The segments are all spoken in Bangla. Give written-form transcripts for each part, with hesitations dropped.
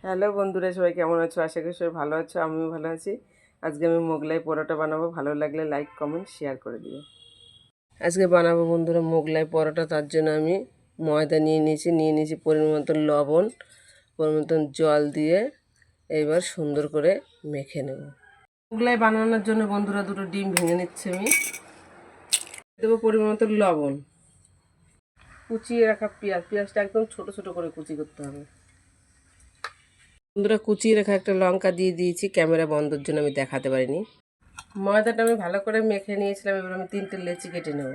হ্যালো বন্ধুরা, সবাই কেমন আছো? আশা করি সবাই ভালো আছো, আমিও ভালো আছি। আজকে আমি মোগলাই পরোটা বানাবো। ভালো লাগলে লাইক কমেন্ট শেয়ার করে দিও। আজকে বানাবো বন্ধুরা মোগলাই পরোটা। তার জন্য আমি ময়দা নিয়ে নিয়েছি পরিমাণ মতন লবণ, পরিমাণ মতন জল দিয়ে এবার সুন্দর করে মেখে নেব। মোগলাই বানানোর জন্য বন্ধুরা দুটো ডিম ভেঙে নিচ্ছি আমি। দেবো পরিমাণ মতন লবণ, কুচিয়ে রাখা পেঁয়াজটা একদম ছোট ছোট করে কুচি করতে হবে। বন্ধুরা কুচিয়ে রাখা একটা লঙ্কা দিয়ে দিয়েছি, ক্যামেরা বন্ধের জন্য আমি দেখাতে পারিনি। ময়দাটা আমি ভালো করে মেখে নিয়েছিলাম, এবার আমি 3টে লেচি কেটে নেব।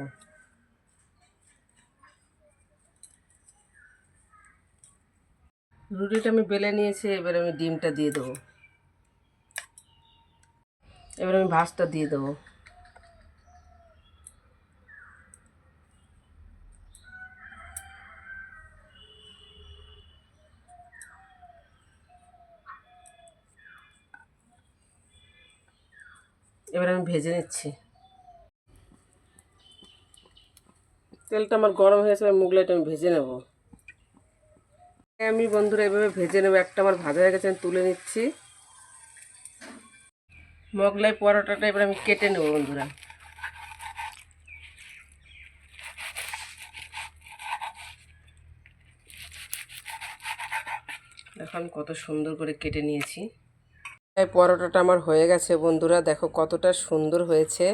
রুটিটা আমি বেলে নিয়েছি, এবার আমি ডিমটা দিয়ে দেবো। এবার আমি ভাঁজটা দিয়ে দেবো। এবার আমি ভেজে নিচ্ছি। তেলটা আমার গরম হয়েছে, মোগলাইটা আমি ভেজে নেব। আমি বন্ধুরা এভাবে ভেজে নেব। একটা আমার ভাজা হয়ে গেছে, আমি তুলে নিচ্ছি। মোগলাই পরোটাটা এবার আমি কেটে নেব বন্ধুরা। দেখো আমি কত সুন্দর করে কেটে নিয়েছি। এই পরোটাটা আমার হয়ে গেছে বন্ধুরা, দেখো কতটা সুন্দর হয়েছে।